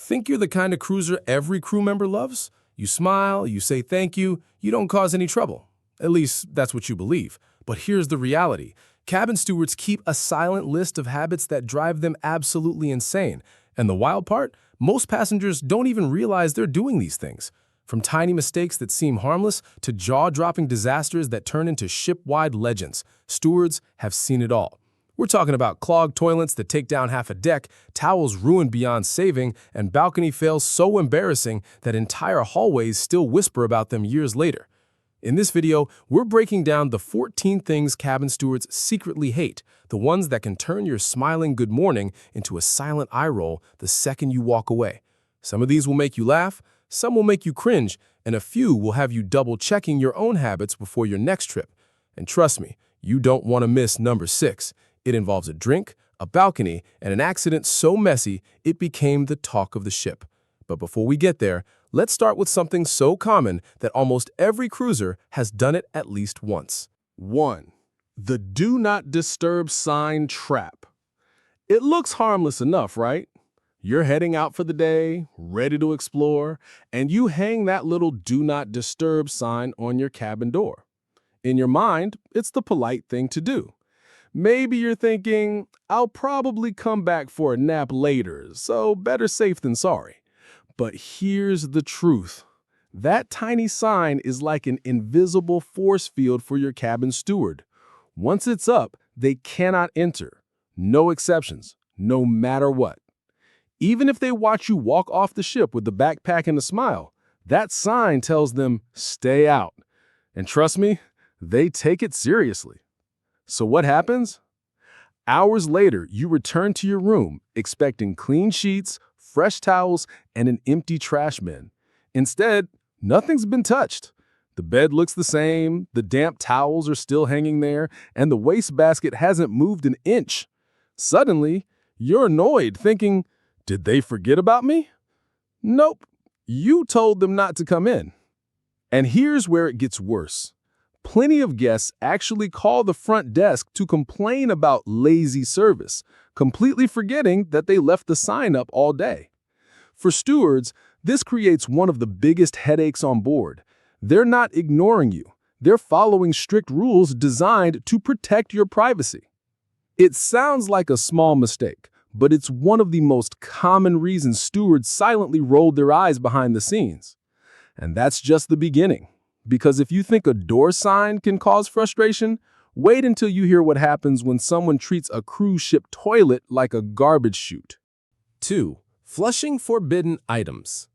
Think you're the kind of cruiser every crew member loves? You smile, you say thank you don't cause any trouble. At least, that's what you believe. But here's the reality. Cabin stewards keep a silent list of habits that drive them absolutely insane. And the wild part? Most passengers don't even realize they're doing these things. From tiny mistakes that seem harmless to jaw-dropping disasters that turn into ship-wide legends, stewards have seen it all. We're talking about clogged toilets that take down half a deck, towels ruined beyond saving, and balcony fails so embarrassing that entire hallways still whisper about them years later. In this video, we're breaking down the 14 things cabin stewards secretly hate, the ones that can turn your smiling good morning into a silent eye roll the second you walk away. Some of these will make you laugh, some will make you cringe, and a few will have you double-checking your own habits before your next trip. And trust me, you don't want to miss number 6. It involves a drink, a balcony, and an accident so messy it became the talk of the ship. But before we get there, let's start with something so common that almost every cruiser has done it at least once. 1. The Do Not Disturb sign trap. It looks harmless enough, right? You're heading out for the day, ready to explore, and you hang that little Do Not Disturb sign on your cabin door. In your mind, it's the polite thing to do. Maybe you're thinking, I'll probably come back for a nap later, so better safe than sorry. But here's the truth. That tiny sign is like an invisible force field for your cabin steward. Once it's up, they cannot enter. No exceptions, no matter what. Even if they watch you walk off the ship with the backpack and a smile, that sign tells them, stay out. And trust me, they take it seriously. So what happens? Hours later, you return to your room, expecting clean sheets, fresh towels, and an empty trash bin. Instead, nothing's been touched. The bed looks the same, the damp towels are still hanging there, and the wastebasket hasn't moved an inch. Suddenly, you're annoyed, thinking, did they forget about me? Nope, you told them not to come in. And here's where it gets worse. Plenty of guests actually call the front desk to complain about lazy service, completely forgetting that they left the sign up all day. For stewards, this creates one of the biggest headaches on board. They're not ignoring you. They're following strict rules designed to protect your privacy. It sounds like a small mistake, but it's one of the most common reasons stewards silently rolled their eyes behind the scenes. And that's just the beginning. Because if you think a door sign can cause frustration, wait until you hear what happens when someone treats a cruise ship toilet like a garbage chute. 2. Flushing forbidden items.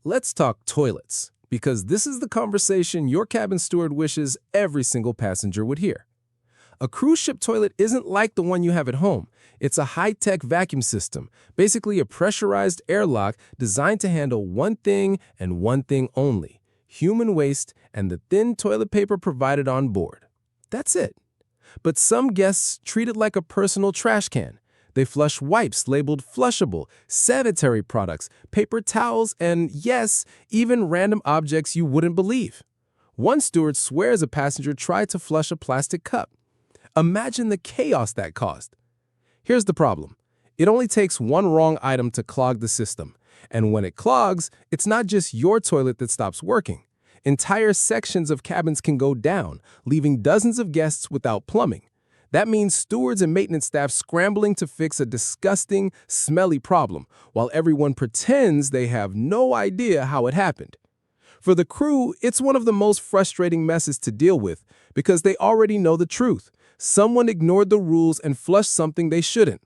Let's talk toilets, because this is the conversation your cabin steward wishes every single passenger would hear. A cruise ship toilet isn't like the one you have at home. It's a high-tech vacuum system, basically a pressurized airlock designed to handle one thing and one thing only: human waste and the thin toilet paper provided on board. That's it. But some guests treat it like a personal trash can. They flush wipes labeled flushable, sanitary products, paper towels, and yes, even random objects you wouldn't believe. One steward swears a passenger tried to flush a plastic cup. Imagine the chaos that caused. Here's the problem. It only takes one wrong item to clog the system. And when it clogs, it's not just your toilet that stops working. Entire sections of cabins can go down, leaving dozens of guests without plumbing. That means stewards and maintenance staff scrambling to fix a disgusting, smelly problem, while everyone pretends they have no idea how it happened. For the crew, it's one of the most frustrating messes to deal with because they already know the truth. Someone ignored the rules and flushed something they shouldn't.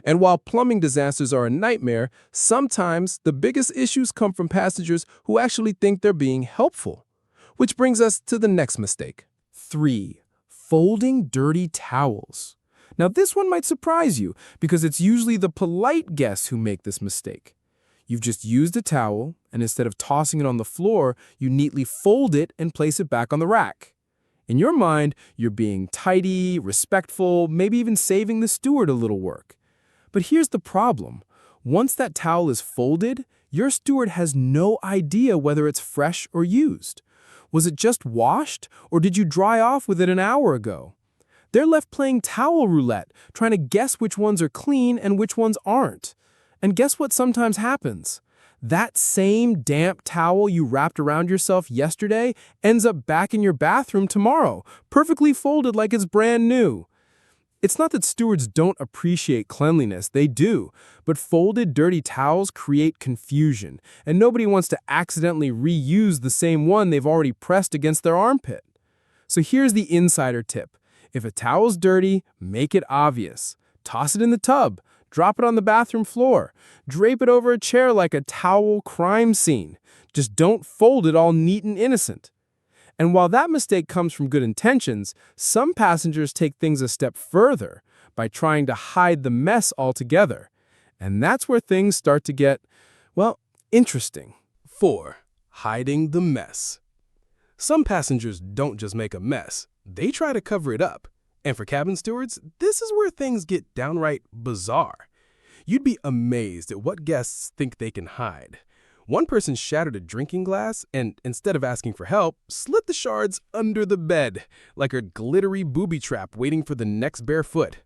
And while plumbing disasters are a nightmare, sometimes the biggest issues come from passengers who actually think they're being helpful. Which brings us to the next mistake. 3. Folding dirty towels. Now this one might surprise you because it's usually the polite guests who make this mistake. You've just used a towel, and instead of tossing it on the floor, you neatly fold it and place it back on the rack. In your mind, you're being tidy, respectful, maybe even saving the steward a little work. But here's the problem. Once that towel is folded, your steward has no idea whether it's fresh or used. Was it just washed, or did you dry off with it an hour ago? They're left playing towel roulette, trying to guess which ones are clean and which ones aren't. And guess what sometimes happens? That same damp towel you wrapped around yourself yesterday ends up back in your bathroom tomorrow, perfectly folded like it's brand new. It's not that stewards don't appreciate cleanliness, they do, but folded dirty towels create confusion, and nobody wants to accidentally reuse the same one they've already pressed against their armpit. So here's the insider tip. If a towel's dirty, make it obvious. Toss it in the tub, drop it on the bathroom floor, drape it over a chair like a towel crime scene. Just don't fold it all neat and innocent. And while that mistake comes from good intentions, some passengers take things a step further by trying to hide the mess altogether. And that's where things start to get, well, interesting. 4. Hiding the mess. Some passengers don't just make a mess, they try to cover it up. And for cabin stewards, this is where things get downright bizarre. You'd be amazed at what guests think they can hide. One person shattered a drinking glass and, instead of asking for help, slid the shards under the bed, like a glittery booby trap waiting for the next bare foot.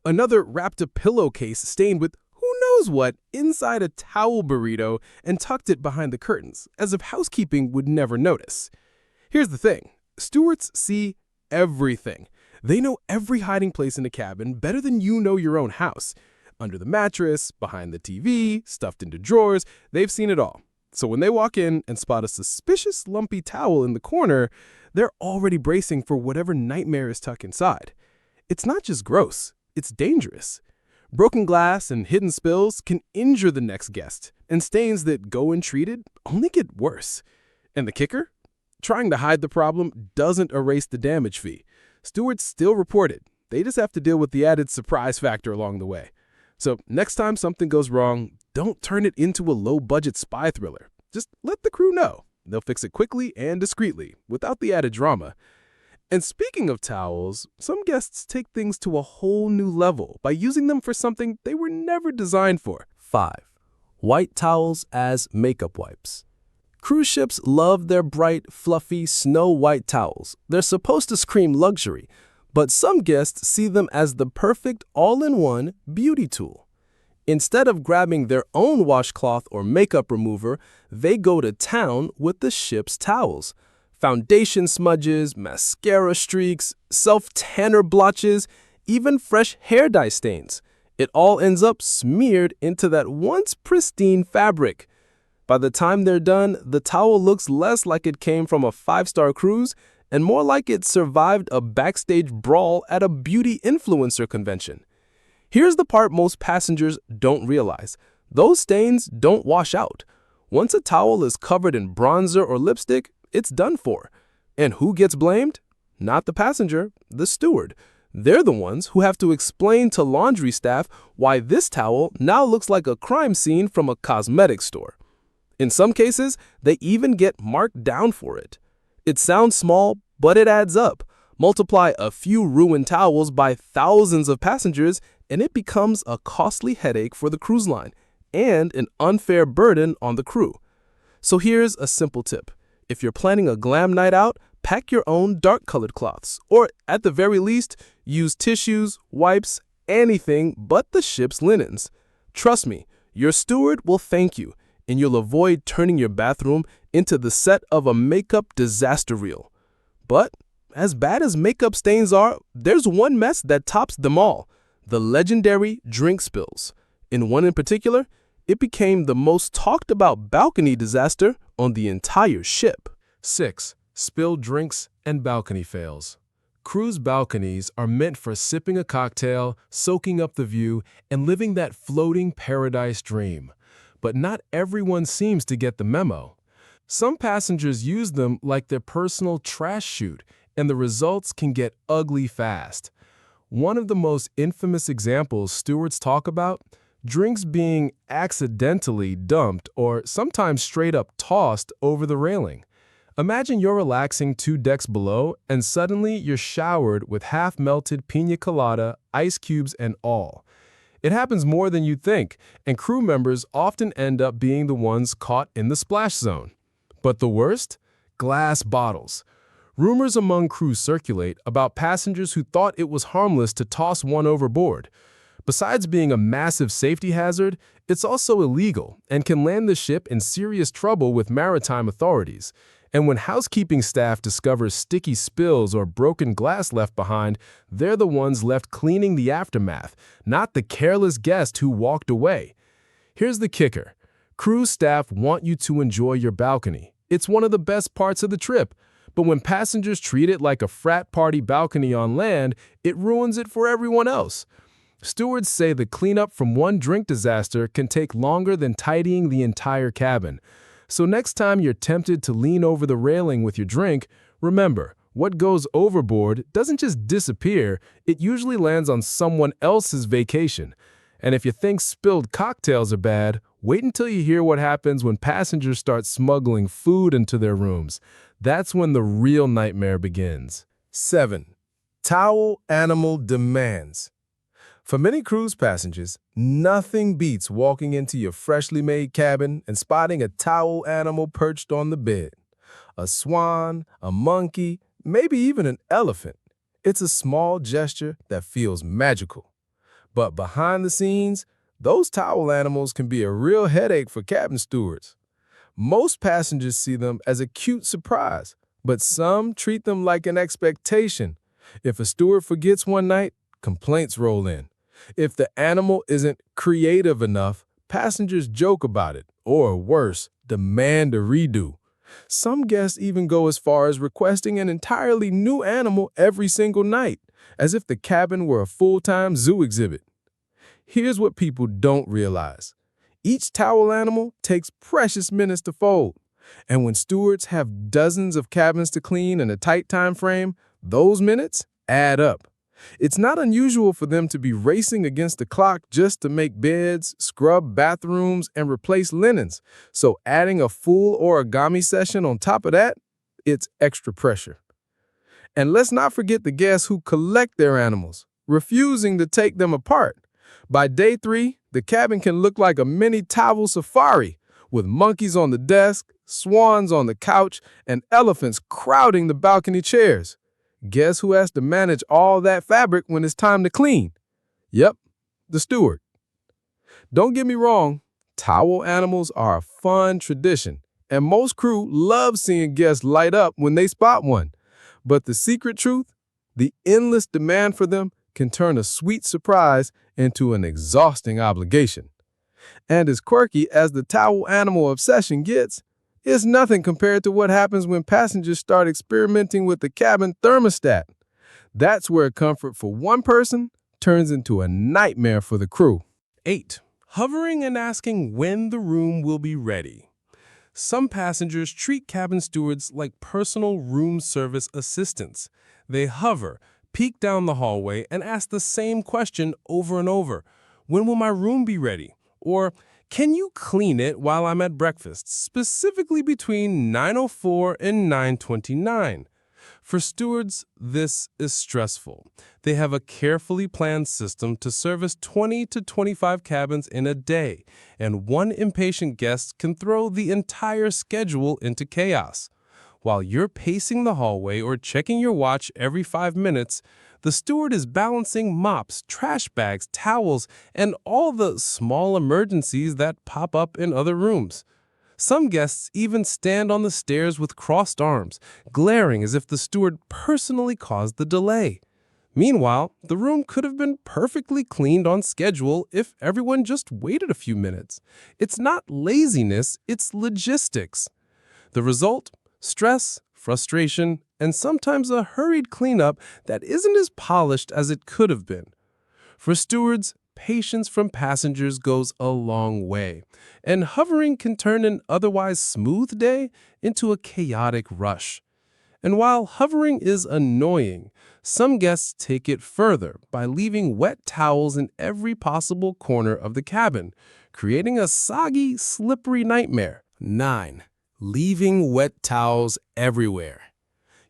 Another wrapped a pillowcase stained with who knows what inside a towel burrito and tucked it behind the curtains, as if housekeeping would never notice. Here's the thing. Stewards see everything. They know every hiding place in a cabin better than you know your own house. Under the mattress, behind the TV, stuffed into drawers, they've seen it all. So when they walk in and spot a suspicious lumpy towel in the corner, they're already bracing for whatever nightmare is tucked inside. It's not just gross, it's dangerous. Broken glass and hidden spills can injure the next guest, and stains that go untreated only get worse. And the kicker? Trying to hide the problem doesn't erase the damage fee. Stewards still report it. They just have to deal with the added surprise factor along the way. So next time something goes wrong, don't turn it into a low-budget spy thriller. Just let the crew know. They'll fix it quickly and discreetly, without the added drama. And speaking of towels, some guests take things to a whole new level by using them for something they were never designed for. 5. White towels as makeup wipes. Cruise ships love their bright, fluffy, snow-white towels. They're supposed to scream luxury, but some guests see them as the perfect all-in-one beauty tool. Instead of grabbing their own washcloth or makeup remover, they go to town with the ship's towels. Foundation smudges, mascara streaks, self-tanner blotches, even fresh hair dye stains. It all ends up smeared into that once pristine fabric. By the time they're done, the towel looks less like it came from a 5-star cruise and more like it survived a backstage brawl at a beauty influencer convention. Here's the part most passengers don't realize. Those stains don't wash out. Once a towel is covered in bronzer or lipstick, it's done for. And who gets blamed? Not the passenger, the steward. They're the ones who have to explain to laundry staff why this towel now looks like a crime scene from a cosmetics store. In some cases, they even get marked down for it. It sounds small, but it adds up. Multiply a few ruined towels by thousands of passengers, and it becomes a costly headache for the cruise line and an unfair burden on the crew. So here's a simple tip. If you're planning a glam night out, pack your own dark-colored cloths, or at the very least, use tissues, wipes, anything but the ship's linens. Trust me, your steward will thank you, and you'll avoid turning your bathroom into the set of a makeup disaster reel. But as bad as makeup stains are, there's one mess that tops them all: the legendary drink spills. In one in particular, it became the most talked about balcony disaster on the entire ship. 6. Spilled drinks and balcony fails. Cruise balconies are meant for sipping a cocktail, soaking up the view, and living that floating paradise dream. But not everyone seems to get the memo. Some passengers use them like their personal trash chute, and the results can get ugly fast. One of the most infamous examples stewards talk about: drinks being accidentally dumped or sometimes straight up tossed over the railing. Imagine you're relaxing 2 decks below, and suddenly you're showered with half-melted piña colada, ice cubes, and all. It happens more than you'd think, and crew members often end up being the ones caught in the splash zone. But the worst? Glass bottles. Rumors among crew circulate about passengers who thought it was harmless to toss one overboard. Besides being a massive safety hazard, it's also illegal and can land the ship in serious trouble with maritime authorities. And when housekeeping staff discovers sticky spills or broken glass left behind, they're the ones left cleaning the aftermath, not the careless guest who walked away. Here's the kicker. Cruise staff want you to enjoy your balcony. It's one of the best parts of the trip. But when passengers treat it like a frat party balcony on land, it ruins it for everyone else. Stewards say the cleanup from one drink disaster can take longer than tidying the entire cabin. So next time you're tempted to lean over the railing with your drink, remember, what goes overboard doesn't just disappear, it usually lands on someone else's vacation. And if you think spilled cocktails are bad, wait until you hear what happens when passengers start smuggling food into their rooms. That's when the real nightmare begins. 7. Towel animal demands. For many cruise passengers, nothing beats walking into your freshly made cabin and spotting a towel animal perched on the bed. A swan, a monkey, maybe even an elephant. It's a small gesture that feels magical. But behind the scenes, those towel animals can be a real headache for cabin stewards. Most passengers see them as a cute surprise, but some treat them like an expectation. If a steward forgets one night, complaints roll in. If the animal isn't creative enough, passengers joke about it, or worse, demand a redo. Some guests even go as far as requesting an entirely new animal every single night, as if the cabin were a full-time zoo exhibit. Here's what people don't realize. Each towel animal takes precious minutes to fold, and when stewards have dozens of cabins to clean in a tight time frame, those minutes add up. It's not unusual for them to be racing against the clock just to make beds, scrub bathrooms, and replace linens. So adding a full origami session on top of that, it's extra pressure. And let's not forget the guests who collect their animals, refusing to take them apart. By day 3, the cabin can look like a mini towel safari, with monkeys on the desk, swans on the couch, and elephants crowding the balcony chairs. Guess who has to manage all that fabric when it's time to clean? Yep, the steward. Don't get me wrong, towel animals are a fun tradition, and most crew love seeing guests light up when they spot one. But the secret truth? The endless demand for them can turn a sweet surprise into an exhausting obligation. And as quirky as the towel animal obsession gets, it's nothing compared to what happens when passengers start experimenting with the cabin thermostat. That's where comfort for one person turns into a nightmare for the crew. 8. Hovering and asking when the room will be ready. Some passengers treat cabin stewards like personal room service assistants. They hover, peek down the hallway, and ask the same question over and over. When will my room be ready? Or, can you clean it while I'm at breakfast, specifically between 9:04 and 9:29? For stewards, this is stressful. They have a carefully planned system to service 20 to 25 cabins in a day, and one impatient guest can throw the entire schedule into chaos. While you're pacing the hallway or checking your watch every 5 minutes, the steward is balancing mops, trash bags, towels, and all the small emergencies that pop up in other rooms. Some guests even stand on the stairs with crossed arms, glaring as if the steward personally caused the delay. Meanwhile, the room could have been perfectly cleaned on schedule if everyone just waited a few minutes. It's not laziness, it's logistics. The result? Stress, frustration, and sometimes a hurried cleanup that isn't as polished as it could have been. For stewards, patience from passengers goes a long way, and hovering can turn an otherwise smooth day into a chaotic rush. And while hovering is annoying, some guests take it further by leaving wet towels in every possible corner of the cabin, creating a soggy, slippery nightmare. 9. Leaving wet towels everywhere.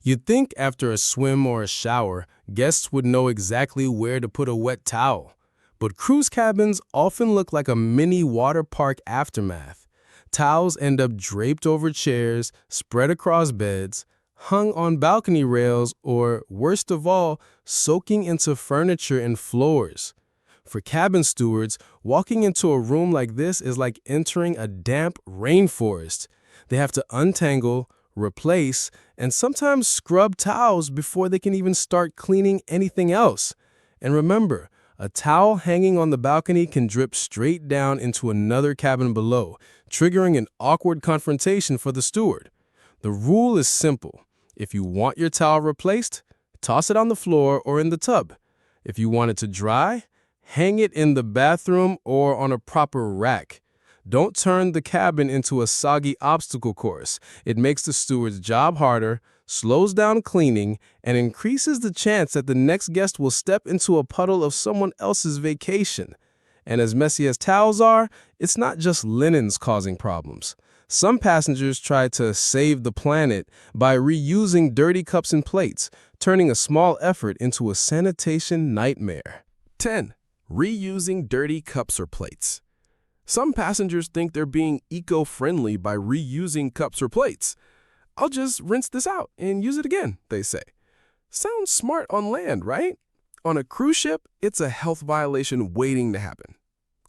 You'd think after a swim or a shower, guests would know exactly where to put a wet towel. But cruise cabins often look like a mini water park aftermath. Towels end up draped over chairs, spread across beds, hung on balcony rails, or, worst of all, soaking into furniture and floors. For cabin stewards, walking into a room like this is like entering a damp rainforest. They have to untangle, replace, and sometimes scrub towels before they can even start cleaning anything else. And remember, a towel hanging on the balcony can drip straight down into another cabin below, triggering an awkward confrontation for the steward. The rule is simple. If you want your towel replaced, toss it on the floor or in the tub. If you want it to dry, hang it in the bathroom or on a proper rack. Don't turn the cabin into a soggy obstacle course. It makes the steward's job harder, slows down cleaning, and increases the chance that the next guest will step into a puddle of someone else's vacation. And as messy as towels are, it's not just linens causing problems. Some passengers try to save the planet by reusing dirty cups and plates, turning a small effort into a sanitation nightmare. 10. Reusing dirty cups or plates. Some passengers think they're being eco-friendly by reusing cups or plates. "I'll just rinse this out and use it again," they say. Sounds smart on land, right? On a cruise ship, it's a health violation waiting to happen.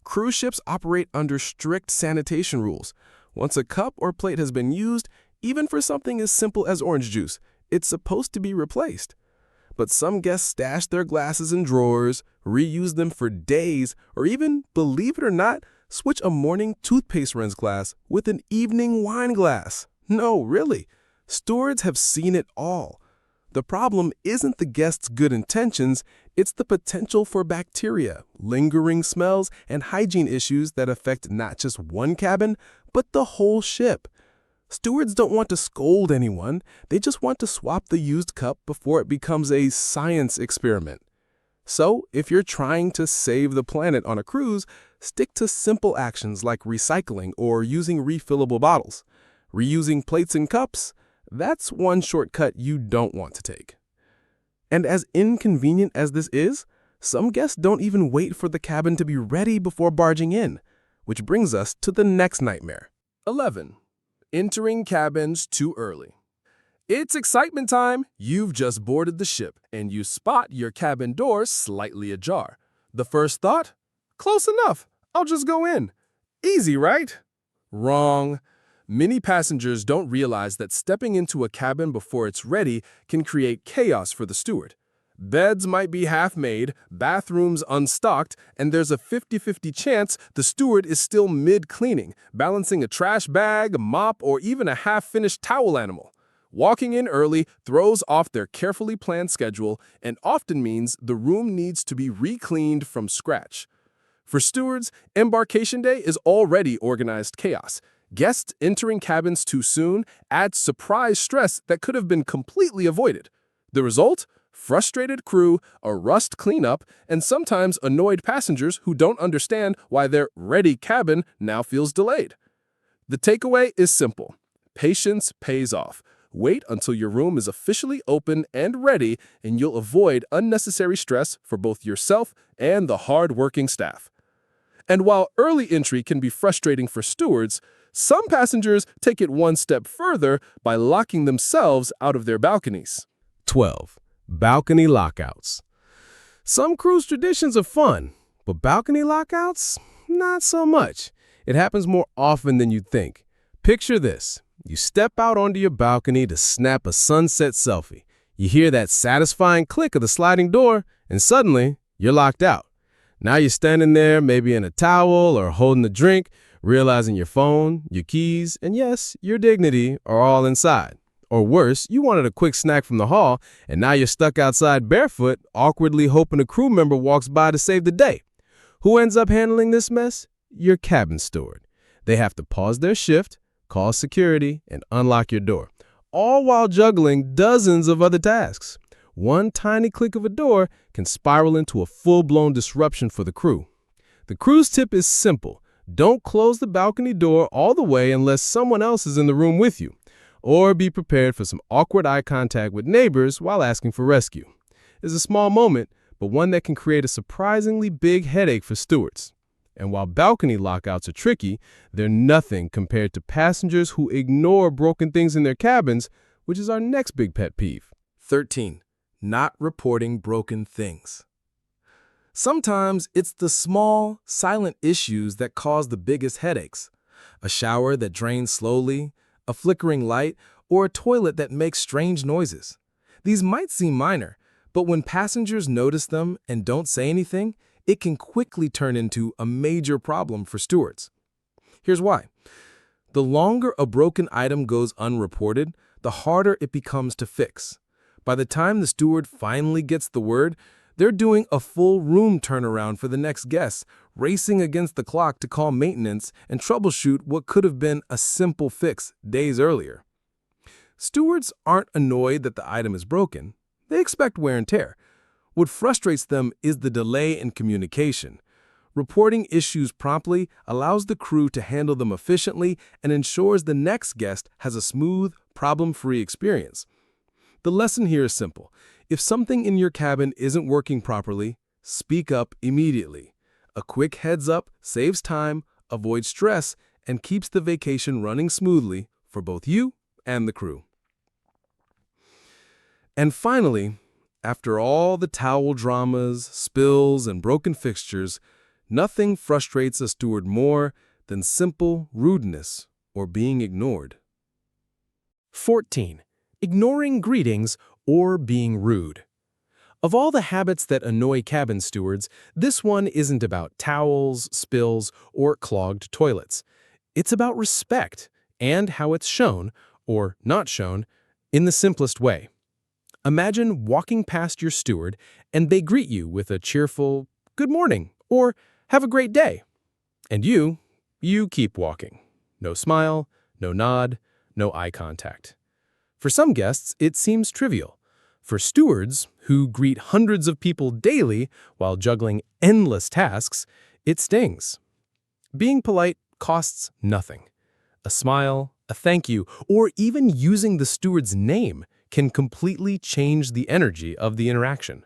Cruise ships operate under strict sanitation rules. Once a cup or plate has been used, even for something as simple as orange juice, it's supposed to be replaced. But some guests stash their glasses in drawers, reuse them for days, or even, believe it or not, switch a morning toothpaste rinse glass with an evening wine glass. No, really. Stewards have seen it all. The problem isn't the guests' good intentions, it's the potential for bacteria, lingering smells, and hygiene issues that affect not just one cabin, but the whole ship. Stewards don't want to scold anyone, they just want to swap the used cup before it becomes a science experiment. So, if you're trying to save the planet on a cruise, stick to simple actions like recycling or using refillable bottles. Reusing plates and cups, that's one shortcut you don't want to take. And as inconvenient as this is, some guests don't even wait for the cabin to be ready before barging in, which brings us to the next nightmare. 11. Entering cabins too early. It's excitement time. You've just boarded the ship, and you spot your cabin door slightly ajar. The first thought? Close enough. I'll just go in. Easy, right? Wrong. Many passengers don't realize that stepping into a cabin before it's ready can create chaos for the steward. Beds might be half-made, bathrooms unstocked, and there's a 50-50 chance the steward is still mid-cleaning, balancing a trash bag, mop, or even a half-finished towel animal. Walking in early throws off their carefully planned schedule and often means the room needs to be re-cleaned from scratch. For stewards, embarkation day is already organized chaos. Guests entering cabins too soon adds surprise stress that could have been completely avoided. The result? Frustrated crew, a rust cleanup, and sometimes annoyed passengers who don't understand why their ready cabin now feels delayed. The takeaway is simple. Patience pays off. Wait until your room is officially open and ready, and you'll avoid unnecessary stress for both yourself and the hard-working staff. And while early entry can be frustrating for stewards, some passengers take it one step further by locking themselves out of their balconies. 12. Balcony lockouts. Some cruise traditions are fun, but balcony lockouts? Not so much. It happens more often than you'd think. Picture this. You step out onto your balcony to snap a sunset selfie. You hear that satisfying click of the sliding door, and suddenly, you're locked out. Now you're standing there, maybe in a towel or holding a drink, realizing your phone, your keys, and yes, your dignity are all inside. Or worse, you wanted a quick snack from the hall, and now you're stuck outside barefoot, awkwardly hoping a crew member walks by to save the day. Who ends up handling this mess? Your cabin steward. They have to pause their shift, call security, and unlock your door, all while juggling dozens of other tasks. One tiny click of a door can spiral into a full-blown disruption for the crew. The cruise tip is simple. Don't close the balcony door all the way unless someone else is in the room with you, or be prepared for some awkward eye contact with neighbors while asking for rescue. It's a small moment, but one that can create a surprisingly big headache for stewards. And while balcony lockouts are tricky, they're nothing compared to passengers who ignore broken things in their cabins, which is our next big pet peeve. 13. Not reporting broken things. Sometimes it's the small, silent issues that cause the biggest headaches. A shower that drains slowly, a flickering light, or a toilet that makes strange noises. These might seem minor, but when passengers notice them and don't say anything, it can quickly turn into a major problem for stewards. Here's why. The longer a broken item goes unreported, the harder it becomes to fix. By the time the steward finally gets the word, they're doing a full room turnaround for the next guest, racing against the clock to call maintenance and troubleshoot what could have been a simple fix days earlier. Stewards aren't annoyed that the item is broken. They expect wear and tear. What frustrates them is the delay in communication. Reporting issues promptly allows the crew to handle them efficiently and ensures the next guest has a smooth, problem-free experience. The lesson here is simple. If something in your cabin isn't working properly, speak up immediately. A quick heads up saves time, avoids stress, and keeps the vacation running smoothly for both you and the crew. And finally, after all the towel dramas, spills, and broken fixtures, nothing frustrates a steward more than simple rudeness or being ignored. 14. Ignoring greetings or being rude. Of all the habits that annoy cabin stewards, this one isn't about towels, spills, or clogged toilets. It's about respect and how it's shown, or not shown, in the simplest way. Imagine walking past your steward and they greet you with a cheerful, "Good morning," or "Have a great day." And you keep walking. No smile, no nod, no eye contact. For some guests, it seems trivial. For stewards, who greet hundreds of people daily while juggling endless tasks, it stings. Being polite costs nothing. A smile, a thank you, or even using the steward's name can completely change the energy of the interaction.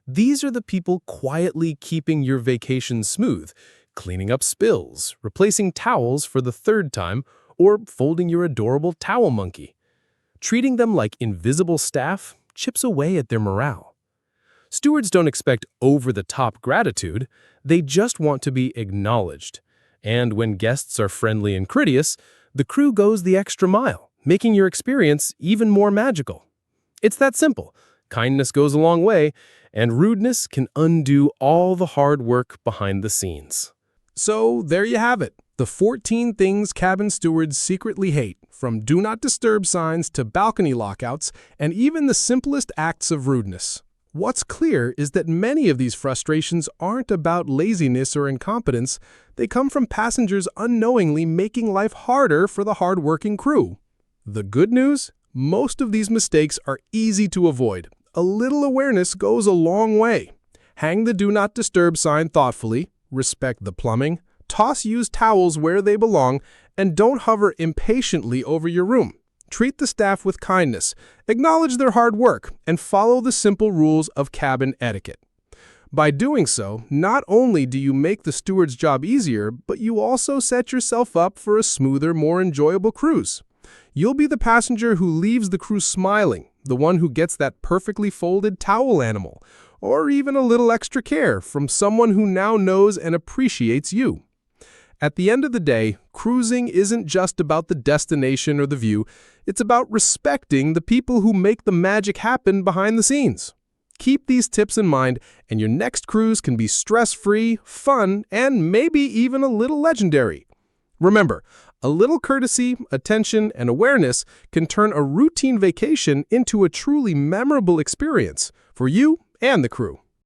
These are the people quietly keeping your vacation smooth, cleaning up spills, replacing towels for the third time, or folding your adorable towel monkey. Treating them like invisible staff chips away at their morale. Stewards don't expect over-the-top gratitude, they just want to be acknowledged. And when guests are friendly and courteous, the crew goes the extra mile, making your experience even more magical. It's that simple. Kindness goes a long way, and rudeness can undo all the hard work behind the scenes. So there you have it, the 14 things cabin stewards secretly hate, from do not disturb signs to balcony lockouts, and even the simplest acts of rudeness. What's clear is that many of these frustrations aren't about laziness or incompetence. They come from passengers unknowingly making life harder for the hard-working crew. The good news? Most of these mistakes are easy to avoid. A little awareness goes a long way. Hang the do not disturb sign thoughtfully, respect the plumbing, toss used towels where they belong, and don't hover impatiently over your room. Treat the staff with kindness, acknowledge their hard work, and follow the simple rules of cabin etiquette. By doing so, not only do you make the steward's job easier, but you also set yourself up for a smoother, more enjoyable cruise. You'll be the passenger who leaves the cruise smiling, the one who gets that perfectly folded towel animal, or even a little extra care from someone who now knows and appreciates you. At the end of the day, cruising isn't just about the destination or the view, it's about respecting the people who make the magic happen behind the scenes. Keep these tips in mind, and your next cruise can be stress-free, fun, and maybe even a little legendary. Remember, a little courtesy, attention, and awareness can turn a routine vacation into a truly memorable experience for you and the crew.